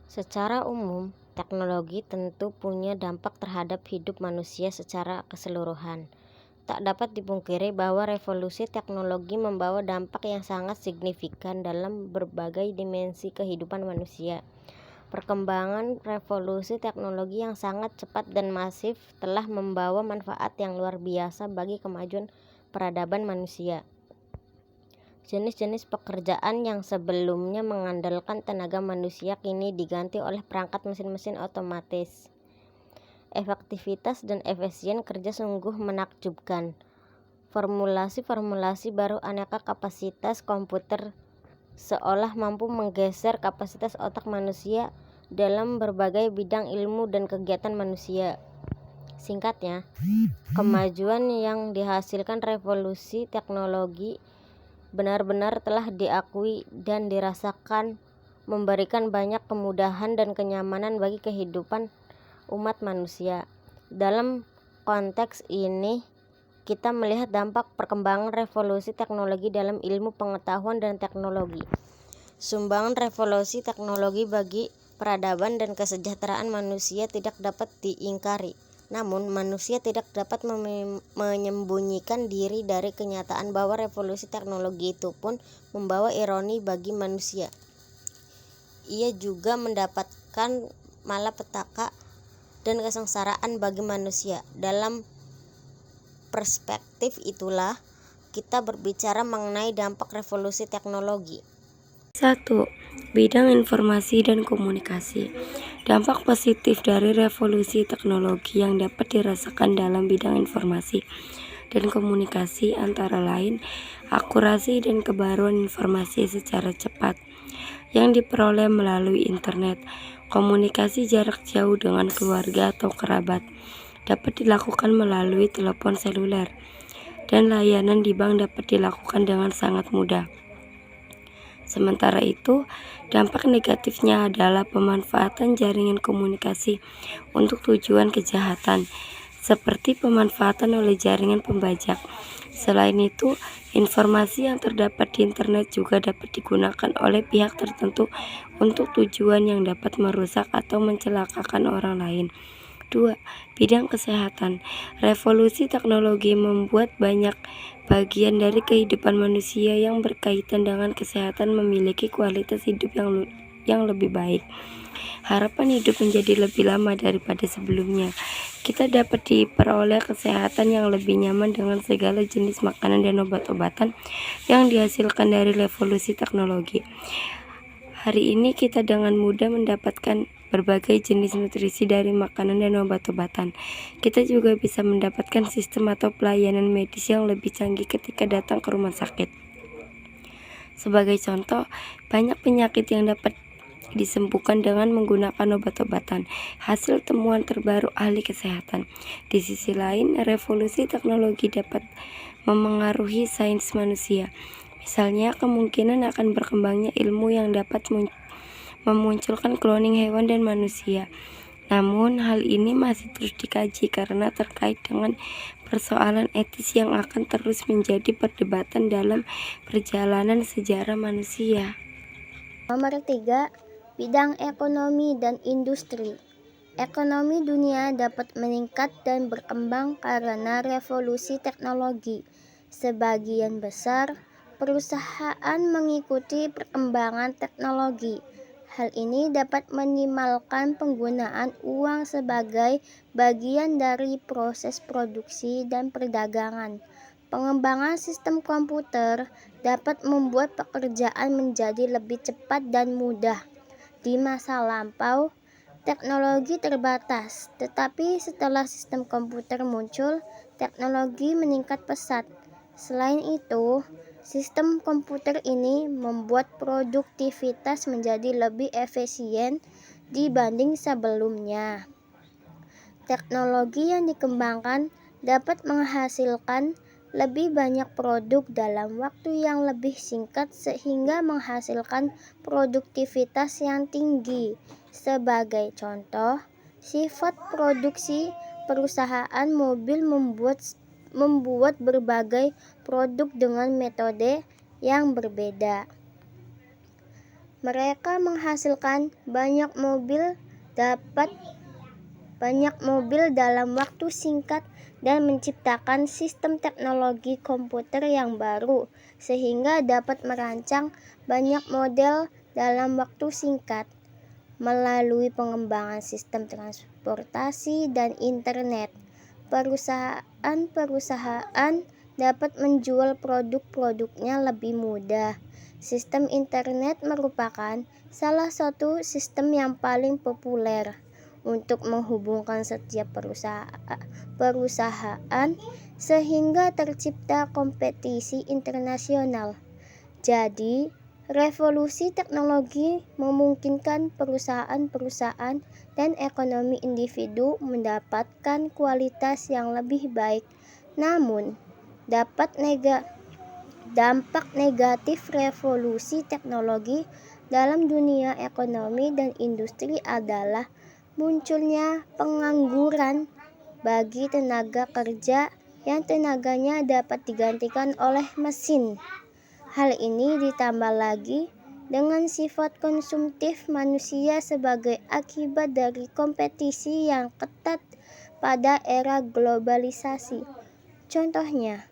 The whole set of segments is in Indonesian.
Secara umum, teknologi tentu punya dampak terhadap hidup manusia secara keseluruhan. Tak dapat dipungkiri bahwa revolusi teknologi membawa dampak yang sangat signifikan dalam berbagai dimensi kehidupan manusia. Perkembangan revolusi teknologi yang sangat cepat dan masif telah membawa manfaat yang luar biasa bagi kemajuan peradaban manusia. Jenis-jenis pekerjaan yang sebelumnya mengandalkan tenaga manusia kini diganti oleh perangkat mesin-mesin otomatis. Efektivitas dan efisien kerja sungguh menakjubkan. Formulasi-formulasi baru aneka kapasitas komputer seolah mampu menggeser kapasitas otak manusia dalam berbagai bidang ilmu dan kegiatan manusia. Singkatnya, kemajuan yang dihasilkan revolusi teknologi benar-benar telah diakui dan dirasakan memberikan banyak kemudahan dan kenyamanan bagi kehidupan umat manusia. Dalam konteks ini, kita melihat dampak perkembangan revolusi teknologi dalam ilmu pengetahuan dan teknologi. Sumbangan revolusi teknologi bagi peradaban dan kesejahteraan manusia tidak dapat diingkari. Namun, manusia tidak dapat menyembunyikan diri dari kenyataan bahwa revolusi teknologi itu pun membawa ironi bagi manusia. Ia juga mendapatkan malapetaka dan kesengsaraan bagi manusia. Dalam perspektif itulah kita berbicara mengenai dampak revolusi teknologi. 1. Bidang informasi dan komunikasi. Dampak positif dari revolusi teknologi yang dapat dirasakan dalam bidang informasi dan komunikasi antara lain akurasi dan kebaruan informasi secara cepat yang diperoleh melalui internet. Komunikasi jarak jauh dengan keluarga atau kerabat dapat dilakukan melalui telepon seluler, dan layanan di bank dapat dilakukan dengan sangat mudah. Sementara itu, dampak negatifnya adalah pemanfaatan jaringan komunikasi untuk tujuan kejahatan, seperti pemanfaatan oleh jaringan pembajak. Selain itu, informasi yang terdapat di internet juga dapat digunakan oleh pihak tertentu untuk tujuan yang dapat merusak atau mencelakakan orang lain. 2. Bidang kesehatan. Revolusi teknologi membuat banyak bagian dari kehidupan manusia yang berkaitan dengan kesehatan memiliki kualitas hidup yang lebih baik. Harapan hidup menjadi lebih lama daripada sebelumnya. Kita dapat diperoleh kesehatan yang lebih nyaman dengan segala jenis makanan dan obat-obatan yang dihasilkan dari revolusi teknologi. Hari ini kita dengan mudah mendapatkan berbagai jenis nutrisi dari makanan dan obat-obatan. Kita juga bisa mendapatkan sistem atau pelayanan medis yang lebih canggih ketika datang ke rumah sakit. Sebagai contoh, banyak penyakit yang dapat disembuhkan dengan menggunakan obat-obatan, hasil temuan terbaru ahli kesehatan. Di sisi lain, revolusi teknologi dapat memengaruhi sains manusia. Misalnya, kemungkinan akan berkembangnya ilmu yang dapat memunculkan cloning hewan dan manusia. Namun, hal ini masih terus dikaji karena terkait dengan persoalan etis yang akan terus menjadi perdebatan dalam perjalanan sejarah manusia. Nomor 3. Bidang ekonomi dan industri. Ekonomi dunia dapat meningkat dan berkembang karena revolusi teknologi. Sebagian besar perusahaan mengikuti perkembangan teknologi. Hal ini dapat meminimalkan penggunaan uang sebagai bagian dari proses produksi dan perdagangan. Pengembangan sistem komputer dapat membuat pekerjaan menjadi lebih cepat dan mudah. Di masa lampau, teknologi terbatas, tetapi setelah sistem komputer muncul, teknologi meningkat pesat. Selain itu, sistem komputer ini membuat produktivitas menjadi lebih efisien dibanding sebelumnya. Teknologi yang dikembangkan dapat menghasilkan lebih banyak produk dalam waktu yang lebih singkat sehingga menghasilkan produktivitas yang tinggi. Sebagai contoh, sifat produksi perusahaan mobil membuat berbagai produk dengan metode yang berbeda. Mereka menghasilkan banyak mobil dalam waktu singkat dan menciptakan sistem teknologi komputer yang baru sehingga dapat merancang banyak model dalam waktu singkat. Melalui pengembangan sistem transportasi dan internet, perusahaan-perusahaan dapat menjual produk-produknya lebih mudah. Sistem internet merupakan salah satu sistem yang paling populer untuk menghubungkan setiap perusahaan sehingga tercipta kompetisi internasional. Jadi, revolusi teknologi memungkinkan perusahaan-perusahaan dan ekonomi individu mendapatkan kualitas yang lebih baik. Namun, dampak negatif revolusi teknologi dalam dunia ekonomi dan industri adalah munculnya pengangguran bagi tenaga kerja yang tenaganya dapat digantikan oleh mesin. Hal ini ditambah lagi dengan sifat konsumtif manusia sebagai akibat dari kompetisi yang ketat pada era globalisasi. Contohnya,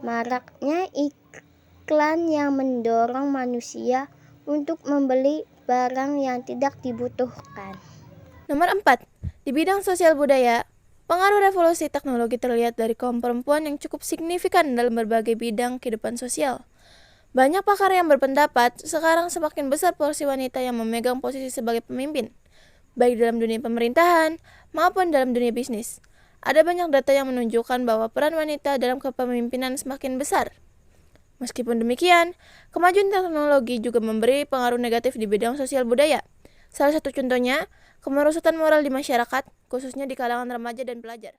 maraknya iklan yang mendorong manusia untuk membeli barang yang tidak dibutuhkan. Nomor 4. Di bidang sosial budaya, pengaruh revolusi teknologi terlihat dari kaum perempuan yang cukup signifikan dalam berbagai bidang kehidupan sosial. Banyak pakar yang berpendapat sekarang semakin besar porsi wanita yang memegang posisi sebagai pemimpin, baik dalam dunia pemerintahan maupun dalam dunia bisnis. Ada banyak data yang menunjukkan bahwa peran wanita dalam kepemimpinan semakin besar. Meskipun demikian, kemajuan teknologi juga memberi pengaruh negatif di bidang sosial budaya. Salah satu contohnya, kemerosotan moral di masyarakat, khususnya di kalangan remaja dan pelajar.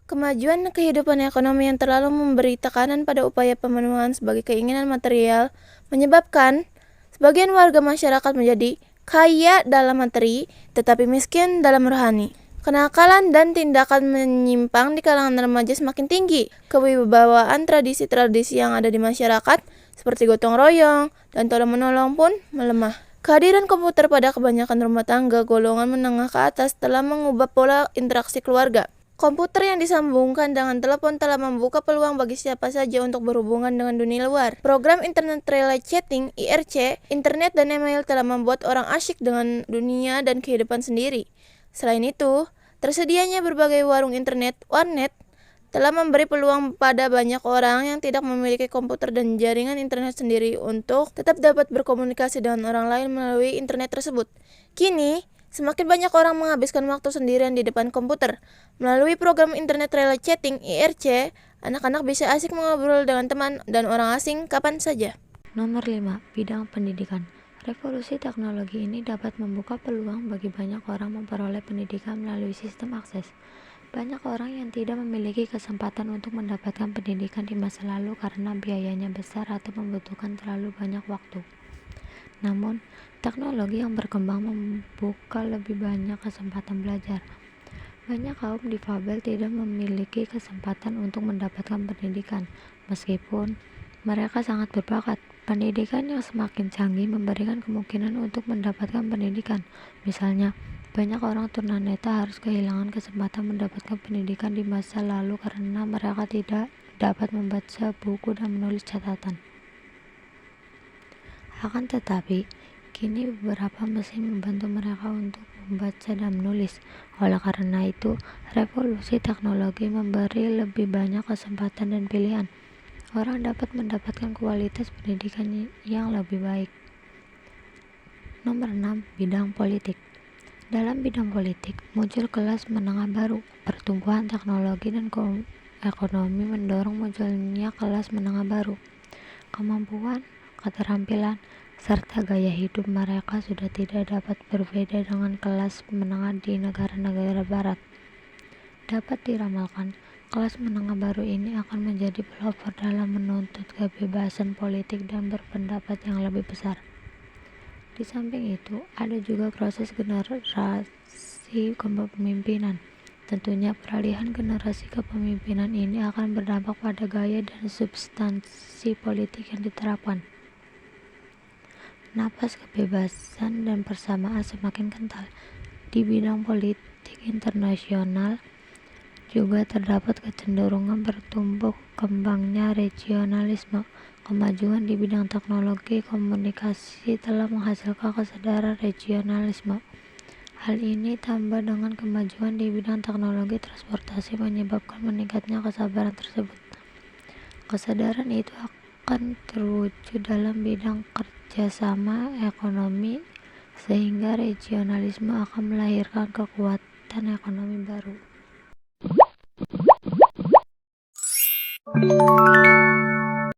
Kemajuan kehidupan ekonomi yang terlalu memberi tekanan pada upaya pemenuhan sebagai keinginan material menyebabkan sebagian warga masyarakat menjadi kaya dalam materi tetapi miskin dalam rohani. Kenakalan dan tindakan menyimpang di kalangan remaja semakin tinggi. Kewibawaan tradisi-tradisi yang ada di masyarakat seperti gotong royong dan tolong-menolong pun melemah. Kehadiran komputer pada kebanyakan rumah tangga golongan menengah ke atas telah mengubah pola interaksi keluarga. Komputer yang disambungkan dengan telepon telah membuka peluang bagi siapa saja untuk berhubungan dengan dunia luar. Program Internet Relay Chatting (IRC), internet dan email telah membuat orang asyik dengan dunia dan kehidupan sendiri. Selain itu, tersedianya berbagai warung internet (warnet) telah memberi peluang pada banyak orang yang tidak memiliki komputer dan jaringan internet sendiri untuk tetap dapat berkomunikasi dengan orang lain melalui internet tersebut. Kini, semakin banyak orang menghabiskan waktu sendirian di depan komputer. Melalui program Internet Relay Chatting (IRC), anak-anak bisa asik mengobrol dengan teman dan orang asing kapan saja. Nomor 5. Bidang pendidikan. Revolusi teknologi ini dapat membuka peluang bagi banyak orang memperoleh pendidikan melalui sistem akses. Banyak orang yang tidak memiliki kesempatan untuk mendapatkan pendidikan di masa lalu karena biayanya besar atau membutuhkan terlalu banyak waktu. Namun, teknologi yang berkembang membuka lebih banyak kesempatan belajar. Banyak kaum difabel tidak memiliki kesempatan untuk mendapatkan pendidikan, meskipun mereka sangat berbakat. Pendidikan yang semakin canggih memberikan kemungkinan untuk mendapatkan pendidikan. Misalnya, banyak orang tunanetra harus kehilangan kesempatan mendapatkan pendidikan di masa lalu karena mereka tidak dapat membaca buku dan menulis catatan. Akan tetapi, kini beberapa mesin membantu mereka untuk membaca dan menulis. Oleh karena itu, revolusi teknologi memberi lebih banyak kesempatan dan pilihan. Orang dapat mendapatkan kualitas pendidikan yang lebih baik. Nomor 6. Bidang politik. Dalam bidang politik, muncul kelas menengah baru. Pertumbuhan teknologi dan ekonomi mendorong munculnya kelas menengah baru. Kemampuan, keterampilan, serta gaya hidup mereka sudah tidak dapat berbeda dengan kelas menengah di negara-negara barat. Dapat diramalkan, kelas menengah baru ini akan menjadi pelopor dalam menuntut kebebasan politik dan berpendapat yang lebih besar. Di samping itu, ada juga proses generasi kepemimpinan. Tentunya peralihan generasi kepemimpinan ini akan berdampak pada gaya dan substansi politik yang diterapkan. napas kebebasan dan persamaan semakin kental. Di bidang politik internasional juga terdapat kecenderungan bertumbuh kembangnya regionalisme. Kemajuan di bidang teknologi komunikasi telah menghasilkan kesadaran regionalisme. Hal ini tambah dengan kemajuan di bidang teknologi transportasi menyebabkan meningkatnya kesadaran tersebut. Kesadaran itu akan terwujud dalam bidang kerjasama ekonomi, sehingga regionalisme akan melahirkan kekuatan ekonomi baru.